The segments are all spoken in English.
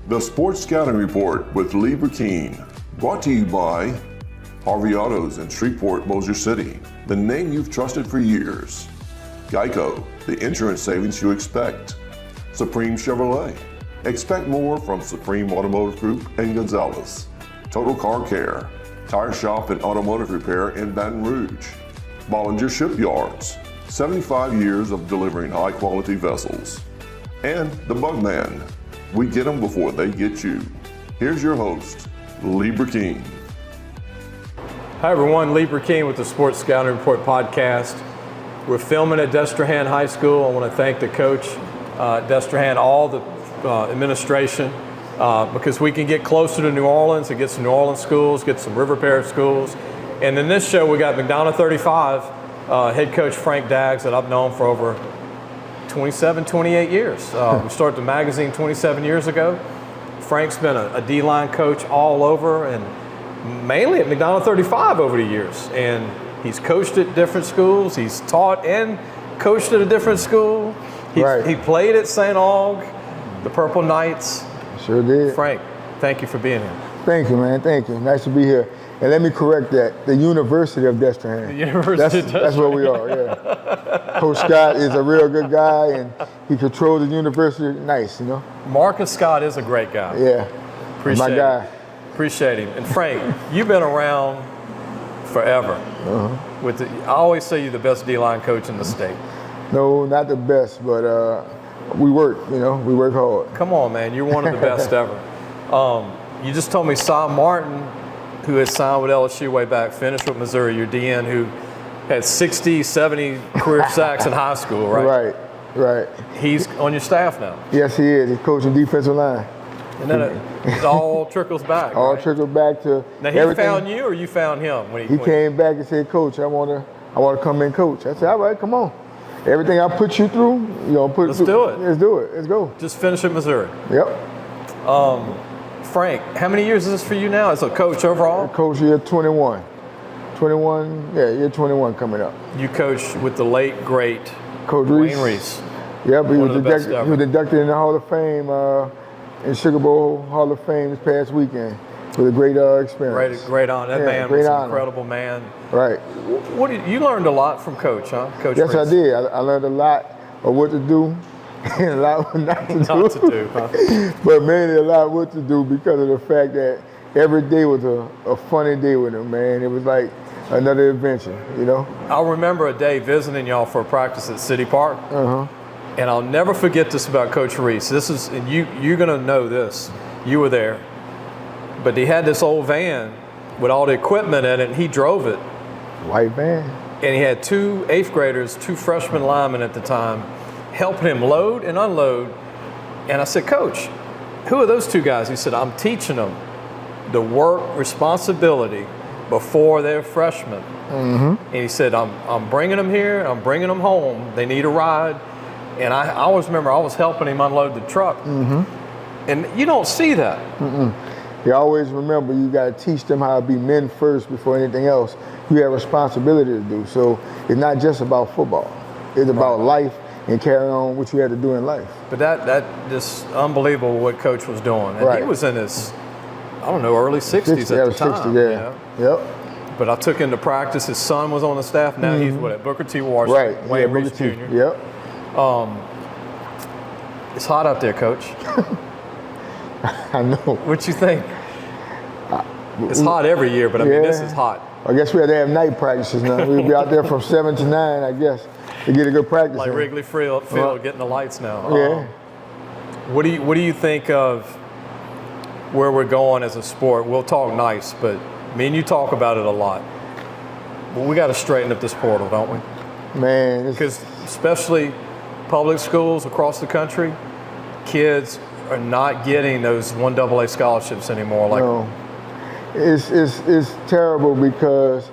The Sports Scouting Report with Lee Burkeen, brought to you by Harvey Autos in Shreveport, Bossier City, the name you've trusted for years. Geico, the insurance savings you expect. Supreme Chevrolet, expect more from Supreme Automotive Group and Gonzalez. Total Car Care, tire shop and automotive repair in Baton Rouge. Bollinger Shipyards, 75 years of delivering high-quality vessels. And the Bugman, we get them before they get you. Here's your host, Lee Burkeen. Hi everyone, Lee Burkeen with the Sports Scouting Report podcast. We're filming at Destrehan High School. I want to thank the coach at Destrehan, all the administration, because we can get closer to New Orleans and get some New Orleans schools, get some River Parish schools. And in this show, we got McDonough 35, head coach Frank Daggs, that I've known for over 27, 28 years. We started the magazine 27 years ago. Frank's been a D-line coach all over and mainly at McDonough 35 over the years. And he's coached at different schools. He's taught and coached at a different school. He played at St. Aug, the Purple Knights. Sure did. Frank, thank you for being here. Thank you, man. Thank you. Nice to be here. And let me correct that. The University of Destrehan. The University of Destrehan. That's where we are, yeah. Coach Scott is a real good guy, and he controls the university nice, you know. Marcus Scott is a great guy. Yeah. Appreciate my guy. Appreciate him. And Frank, you've been around forever. I always say you're the best D-line coach in the state. No, not the best, but we work, you know. We work hard. Come on, man. You're one of the best ever. You just told me Cy Martin, who had signed with LSU way back, finished with Missouri, your DN, who had 60, 70 career sacks in high school, right? Right. He's on your staff now. Yes, he is. He's coaching defensive line. And then it all trickles back. All trickles back to now. He everything. Found you, or you found him? He came back and said, "Coach, I want to come in, coach." I said, "All right, come on. Everything I put you through, you know, Let's do it. Let's do it. Let's go." Just finish at Missouri. Yep. Frank, how many years is this for you now as a coach overall? Coach year 21. 21, yeah, year 21 coming up. You coached with the late, great Coach Wayne Reese. Yep, he was inducted in the Hall of Fame, in Sugar Bowl Hall of Fame this past weekend with a great experience. Great honor. That man was an incredible man. Right. You learned a lot from Coach, huh? Coach Yes, Reese. I did. I learned a lot of what to do and a lot what not to do. Huh? But mainly a lot what to do because of the fact that every day was a funny day with him, man. It was like another adventure, you know? I remember a day visiting y'all for a practice at City Park. And I'll never forget this about Coach Reese. And you're gonna know this. You were there. But he had this old van with all the equipment in it, and he drove it. White van. And he had two 8th graders, two freshman linemen at the time, helping him load and unload. And I said, "Coach, who are those two guys?" He said, "I'm teaching them the work responsibility before they're freshmen." And he said, I'm bringing them here, I'm bringing them home. They need a ride. And I always remember I was helping him unload the truck. And you don't see that. You always remember you got to teach them how to be men first before anything else. You have responsibility to do. So it's not just about football. It's about life and carrying on what you had to do in life. But that just unbelievable what Coach was doing. And he was in his, I don't know, early 60s at the time. 60, yeah. You know? Yep. But I took him to practice. His son was on the staff. Now he's at Booker T. Washington, Wayne Reese Jr. Yep. It's hot out there, Coach. I know. What you think? It's hot every year, but I mean, this is hot. I guess we had to have night practices now. We'll be out there from 7 to 9, I guess, to get a good practice. Like Wrigley Field, getting the lights now. Yeah. What do you think of where we're going as a sport? We'll talk nice, but me and you talk about it a lot. Well, we got to straighten up this portal, don't we? Man. Because especially public schools across the country, kids are not getting those 1AA scholarships anymore. No. It's terrible because,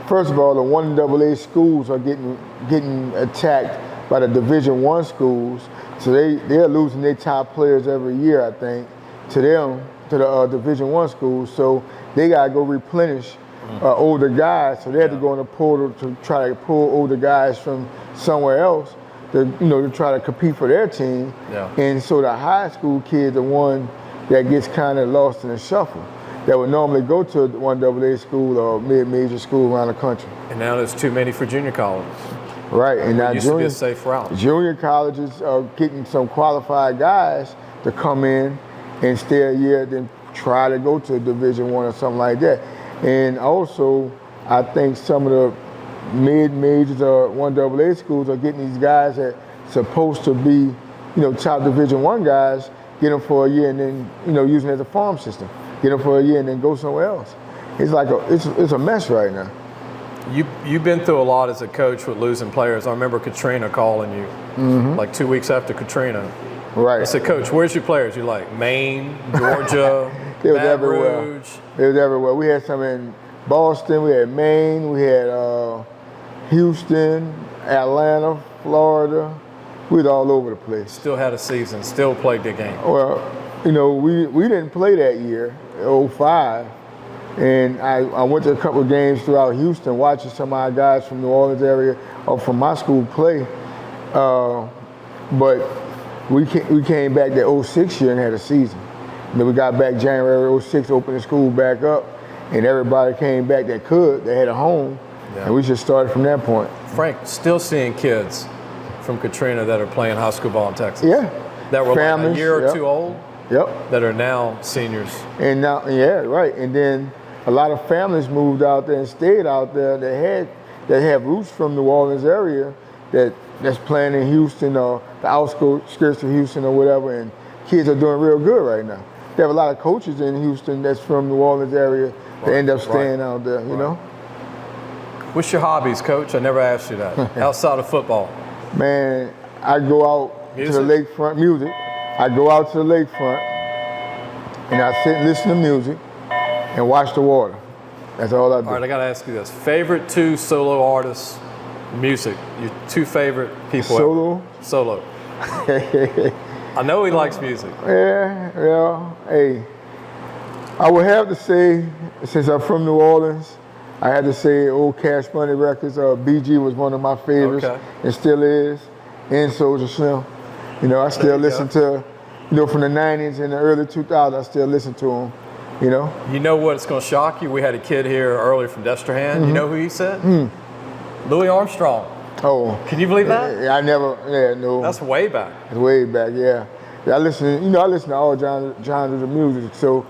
first of all, the 1AA schools are getting attacked by the Division I schools. So they're losing their top players every year, I think, to the Division I schools. So they got to go replenish older guys. So they had to go in the portal to try to pull older guys from somewhere else to try to compete for their team. Yeah. And so the high school kids are one that gets kind of lost in the shuffle that would normally go to one AA school or mid-major school around the country. And now there's too many for junior colleges. Right, and now used to be a safe route. Junior colleges are getting some qualified guys to come in and stay a year, then try to go to Division I or something like that. And also, I think some of the mid-majors or one AA schools are getting these guys that supposed to be, top Division I guys, get them for a year and then, use them as a farm system. Get them for a year and then go somewhere else. It's like it's a mess right now. You've been through a lot as a coach with losing players. I remember Katrina calling you like 2 weeks after Katrina. Right. I said, Coach, where's your players? You're like, Maine, Georgia, It was Baton everywhere. Rouge. It was everywhere. We had some in Boston, we had Maine, we had Houston, Atlanta, Florida. We was all over the place. Still had a season, still played the game. Well, we didn't play that year, 05. And I went to a couple of games throughout Houston, watching some of our guys from New Orleans area or from my school play. But we came back that 06 year and had a season. And then we got back January 06, opened the school back up, and everybody came back that had a home, and we just started from that point. Frank, still seeing kids from Katrina that are playing high school ball in Texas. Yeah. That were Families, like a year or two old. Yep. That are now seniors. And now, right. And then a lot of families moved out there and stayed out there that have roots from New Orleans area that's playing in Houston or the outskirts of Houston or whatever, and kids are doing real good right now. They have a lot of coaches in Houston that's from New Orleans area that end up staying out there, you know? What's your hobbies, Coach? I never asked you that. Outside of football. Man, I go out to the lakefront, music. I go out to the lakefront and I sit and listen to music and watch the water. That's all I do. All right, I gotta ask you this. Favorite 2 solo artists, music, your 2 favorite people Solo? ever. Solo. I know he likes music. Yeah, hey. I would have to say, since I'm from New Orleans, I had to say old Cash Money Records. BG was one of my favorites and still is, and Soulja Slim. I still listen to, from the 90s and the early 2000s, I still listen to them, You know what's going to shock you? We had a kid here earlier from Destrehan. You know who he said? Louis Armstrong. Oh. Can you believe that? I never, no. That's way back. It's way back, yeah. I listen to all genres of music. So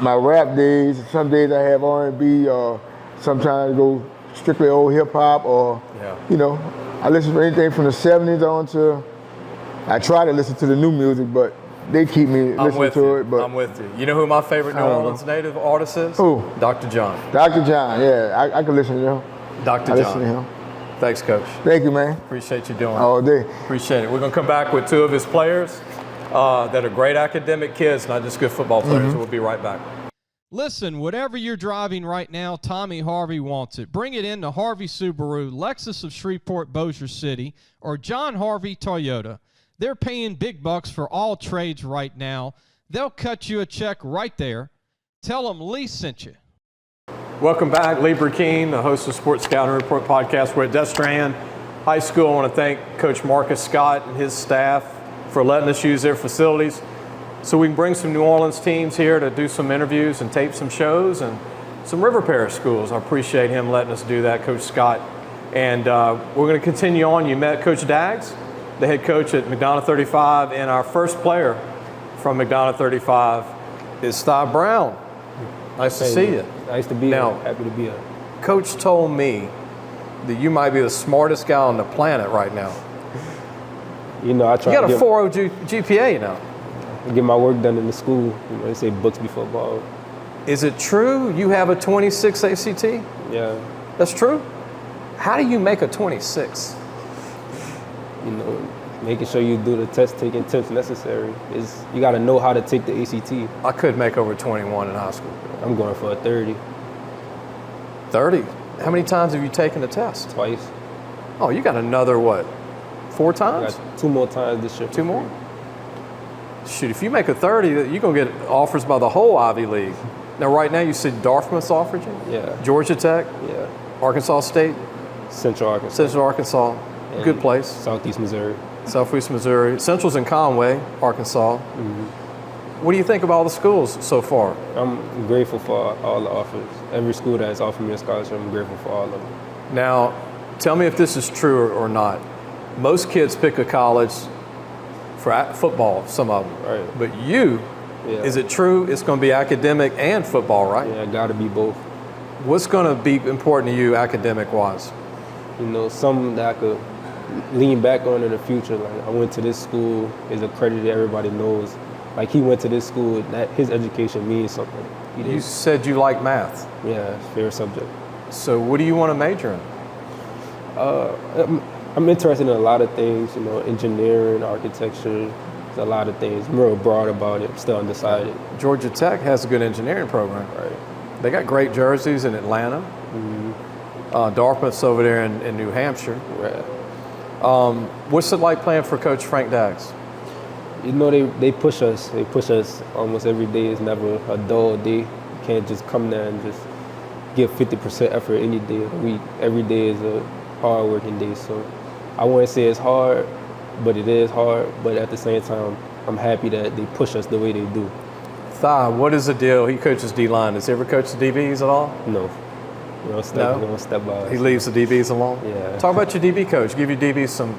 my rap days, some days I have R&B, or sometimes I go strictly old hip hop, or, I listen to anything from the 70s on to, I try to listen to the new music, but they keep me listening to it. But I'm with you. You know who my favorite New Orleans native artist is? Who? Dr. John. Dr. John, yeah. I can listen to him. Dr. John. Listen to him. Thanks, Coach. Thank you, man. Appreciate you doing it. All day. Appreciate it. We're going to come back with 2 of his players that are great academic kids, not just good football players. We'll be right back. Listen, whatever you're driving right now, Tommy Harvey wants it. Bring it in to Harvey Subaru, Lexus of Shreveport, Bossier City, or John Harvey Toyota. They're paying big bucks for all trades right now. They'll cut you a check right there. Tell them Lee sent you. Welcome back. Lee Burkeen, the host of Sports Scouting Report podcast. We're at Destrehan High School. I want to thank Coach Marcus Scott and his staff for letting us use their facilities so we can bring some New Orleans teams here to do some interviews and tape some shows and some River Parish schools. I appreciate him letting us do that, Coach Scott. And we're going to continue on. You met Coach Daggs, the head coach at McDonough 35, and our first player from McDonough 35 is Sty Brown. Nice to see you. Nice to be here. Happy to be here. Coach told me that you might be the smartest guy on the planet right now. I try. You got a 4.0 GPA now. Get my work done in the school. They say books before ball. Is it true you have a 26 ACT? Yeah. That's true? How do you make a 26? Making sure you do the test taking tips necessary. You got to know how to take the ACT. I could make over 21 in high school. I'm going for a 30. 30? How many times have you taken the test? Twice. Oh, you got another, 4 times? I got 2 more times this year. 2 more? Shoot, if you make a 30, you're going to get offers by the whole Ivy League. Now, right now, you said Dartmouth's offered you? Yeah. Georgia Tech? Yeah. Arkansas State? Central Arkansas. Central Arkansas. Good place. Southeast Missouri. Southwest Missouri. Central's in Conway, Arkansas. What do you think of all the schools so far? I'm grateful for all the offers. Every school that has offered me a scholarship, I'm grateful for all of them. Now, tell me if this is true or not. Most kids pick a college for football, some of them. Right. But you, is it true it's going to be academic and football, right? Yeah, got to be both. What's going to be important to you academic-wise? You know, something that I could lean back on in the future. Like, I went to this school, is accredited, everybody knows. Like, he went to this school, that his education means something. You said you like math. Yeah, favorite subject. So what do you want to major in? I'm interested in a lot of things, you know, engineering, architecture, a lot of things. I'm real broad about it. I'm still undecided. Georgia Tech has a good engineering program. Right. They got great jerseys in Atlanta. Dartmouth's over there in New Hampshire. Right. What's it like playing for Coach Frank Daggs? You know, they push us. They push us almost every day. It's never a dull day. You can't just come there and just give 50% effort any day of the week. Every day is a hard working day. So I wouldn't say it's hard, but it is hard. But at the same time, I'm happy that they push us the way they do. Thigh, what is the deal? He coaches D-line. Does he ever coach the DBs at all? No. We don't step by us. He leaves the DBs alone? Yeah. Talk about your DB coach. Give your DBs some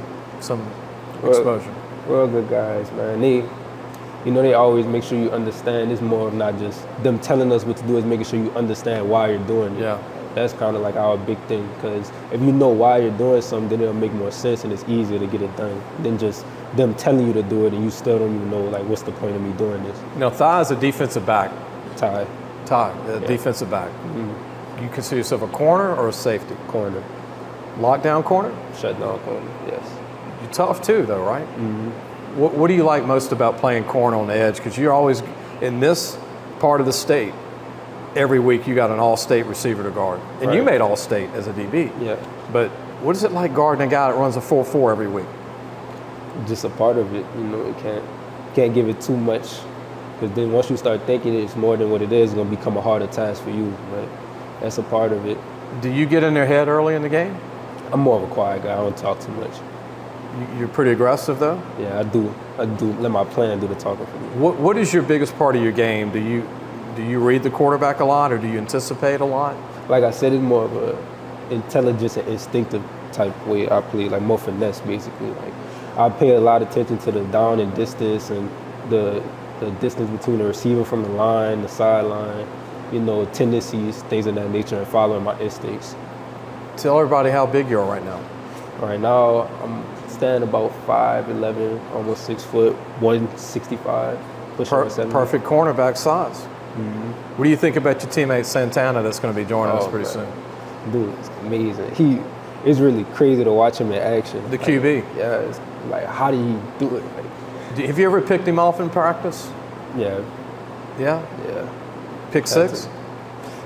exposure. We're all good guys, man. They always make sure you understand. It's more of not just them telling us what to do, is making sure you understand why you're doing it. Yeah. That's kind of like our big thing, because if you know why you're doing something, then it'll make more sense and it's easier to get it done than just them telling you to do it and you still don't even know, like, what's the point of me doing this? You know, Thigh is a defensive back. Ty. Defensive back. You consider yourself a corner or a safety? Corner. Lockdown corner? Shut down corner, yes. You're tough too, though, right? What do you like most about playing corner on the edge? Because you're always, in this part of the state, every week you got an all-state receiver to guard. And you made all-state as a DB. Yeah. But what is it like guarding a guy that runs a 4.4 every week? Just a part of it, you know. You can't give it too much, because then once you start thinking it's more than what it is, it's going to become a harder task for you. But that's a part of it. Do you get in their head early in the game? I'm more of a quiet guy. I don't talk too much. You're pretty aggressive, though? Yeah, I do. Let my plan do the talking for me. What is your biggest part of your game? Do you read the quarterback a lot, or do you anticipate a lot? Like I said, it's more of a intelligence and instinctive type way I play, like more finesse, basically. Like, I pay a lot of attention to the down and distance and the distance between the receiver from the line, the sideline, you know, tendencies, things of that nature, and following my instincts. Tell everybody how big you are right now. Right now, I'm standing about 5'11", almost 6 foot, 165, pushing 170. Perfect cornerback size. What do you think about your teammate Santana that's going to be joining us pretty soon? Dude, it's amazing. It's really crazy to watch him in action. The QB. Yeah, it's like, how do you do it? Like, have you ever picked him off in practice? yeah, Yeah? yeah. Pick six?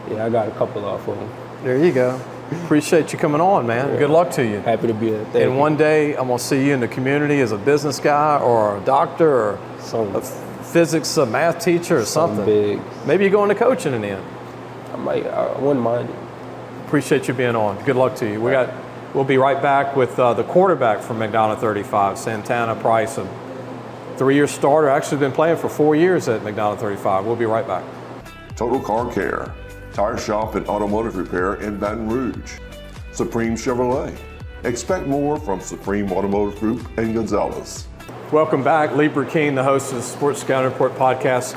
Yeah, I got a couple off of him. There you go. Appreciate you coming on, man. Yeah. Good luck to you. Happy to be here. Thank you. And one day I'm going to see you in the community as a business guy or a doctor or a physics, a math teacher or something. Big. Maybe you go into coaching in the end. I wouldn't mind it. Appreciate you being on. Good luck to you. We'll be right back with the quarterback from McDonough 35, Santana Price, a 3-year starter. Actually been playing for 4 years at McDonough 35. We'll be right back. Total Car Care, tire shop and automotive repair in Baton Rouge. Supreme Chevrolet. Expect more from Supreme Automotive Group and Gonzalez. Welcome back. Lee Burkeen, the host of the Sports Scouting Report podcast.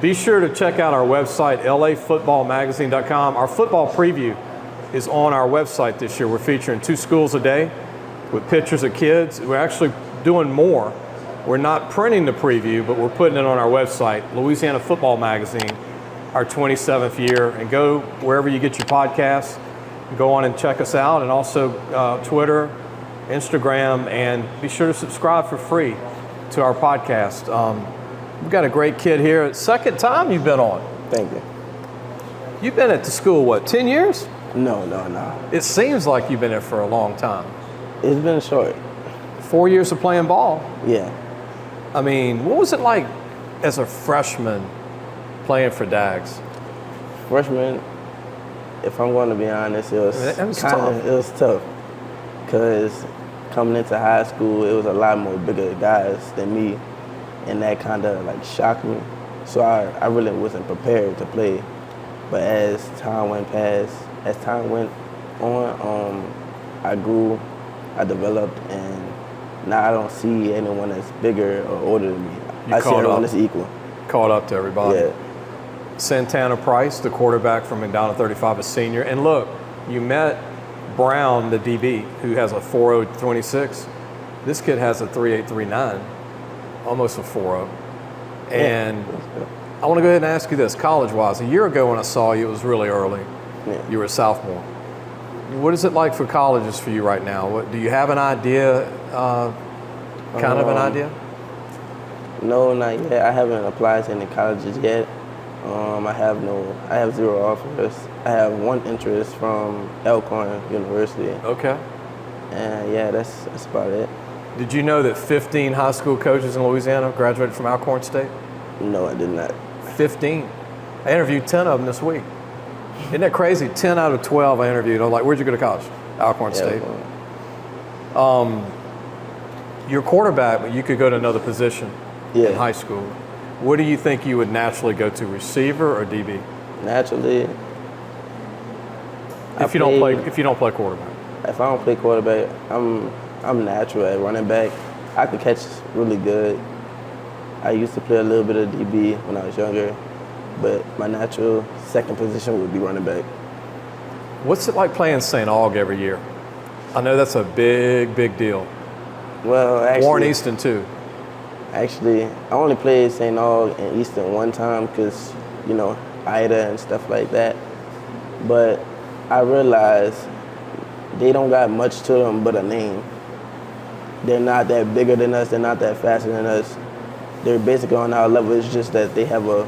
Be sure to check out our website, lafootballmagazine.com. Our football preview is on our website this year. We're featuring 2 schools a day with pictures of kids. We're actually doing more. We're not printing the preview, but we're putting it on our website, Louisiana Football Magazine, our 27th year. And go wherever you get your podcasts. Go on and check us out, and also Twitter, Instagram, and be sure to subscribe for free to our podcast. We've got a great kid here. Second time you've been on. Thank you. You've been at the school, 10 years? No. It seems like you've been there for a long time. It's been short. 4 years of playing ball. Yeah. I mean, what was it like as a freshman playing for Daggs? Freshman, if I'm going to be honest, it was tough. Because coming into high school, it was a lot more bigger guys than me, and that kind of like shocked me. So I really wasn't prepared to play. But as time went on, I grew, I developed, and now I don't see anyone that's bigger or older than me. I see everyone as equal. Caught up to everybody. Yeah. Santana Price, the quarterback from McDonald 35, a senior. And look, you met Brown, the DB, who has a 4.026. This kid has a 3.839, almost a 4.0. And I want to go ahead and ask you this, college-wise. A year ago when I saw you, it was really early. Yeah. You were a sophomore. What is it like for colleges for you right now? Do you have an idea, kind of an idea? No, not yet. I haven't applied to any colleges yet. I have 0 offers. I have one interest from Elkhorn University. Okay. And yeah, that's about it. Did you know that 15 high school coaches in Louisiana graduated from Alcorn State? No, I did not. 15. I interviewed 10 of them this week. Isn't that crazy? 10 out of 12 I interviewed. I'm like, where'd you go to college? Alcorn State. You're quarterback, but you could go to another position in high school. What do you think you would naturally go to, receiver or DB? Naturally, if you don't play quarterback. If I don't play quarterback, I'm natural at running back. I could catch really good. I used to play a little bit of DB when I was younger, but my natural second position would be running back. What's it like playing St. Aug every year? I know that's a big, big deal. Well, actually, Warren Easton too. Actually, I only played St. Aug and Easton one time because, Ida and stuff like that. But I realized they don't got much to them but a name. They're not that bigger than us. They're not that faster than us. They're basically on our level. It's just that they have a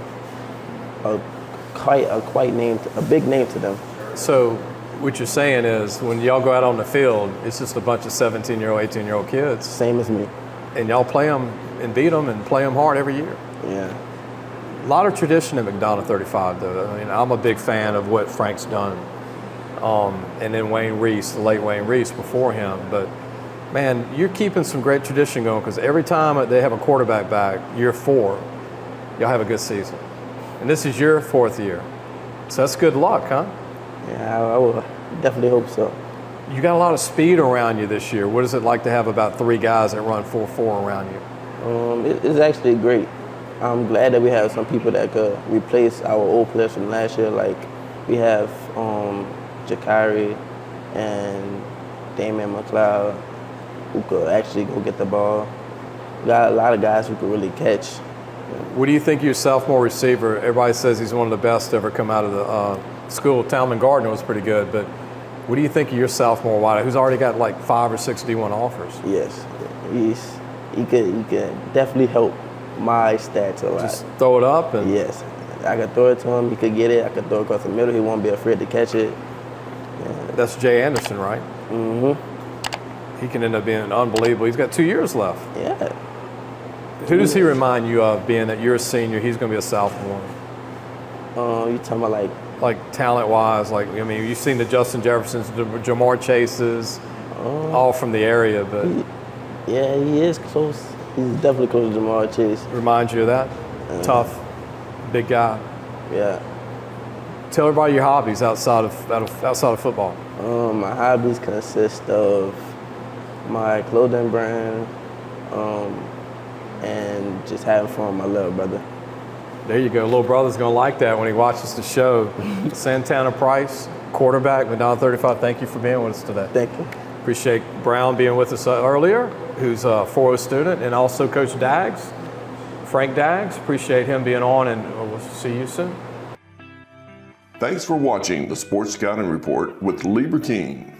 big name to them. So what you're saying is when y'all go out on the field, it's just a bunch of 17-year-old, 18-year-old kids. Same as me. And y'all play them and beat them and play them hard every year. Yeah. A lot of tradition at McDonald 35, though. I mean, I'm a big fan of what Frank's done. And then Wayne Reese, the late Wayne Reese before him. But, man, you're keeping some great tradition going because every time they have a quarterback back, year 4, y'all have a good season. And this is your 4th year. So that's good luck, huh? Yeah, I will definitely hope so. You got a lot of speed around you this year. What is it like to have about 3 guys that run 4.4 around you? It's actually great. I'm glad that we have some people that could replace our old players from last year. Like we have Jakari and Damian McLeod who could actually go get the ball. We got a lot of guys who could really catch. What do you think of your sophomore receiver? Everybody says he's one of the best to ever come out of the school. Talman Gardner was pretty good, but what do you think of your sophomore wide who's already got like 5 or 6 D1 offers? Yes, he could definitely help my stats a lot. Just throw it up? And yes, I could throw it to him. He could get it. I could throw it across the middle. He won't be afraid to catch it. Yeah. That's Jay Anderson, right? Mm-hmm. He can end up being unbelievable. He's got 2 years left. Yeah. Who does he remind you of, being that you're a senior, he's going to be a sophomore? You talking about like talent-wise, you've seen the Justin Jeffersons, the Jamar Chases, all from the area, but he is close. He's definitely close to Jamar Chase. Reminds you of that? Tough, big guy. Yeah. Tell everybody your hobbies outside of football. My hobbies consist of my clothing brand, and just having fun with my little brother. There you go. Little brother's going to like that when he watches the show. Santana Price, quarterback, McDonald 35, thank you for being with us today. Thank you. Appreciate Brown being with us earlier, who's a 4.0 student, and also Coach Daggs, Frank Daggs. Appreciate him being on, and we'll see you soon. Thanks for watching the Sports Scouting Report with Lieber King.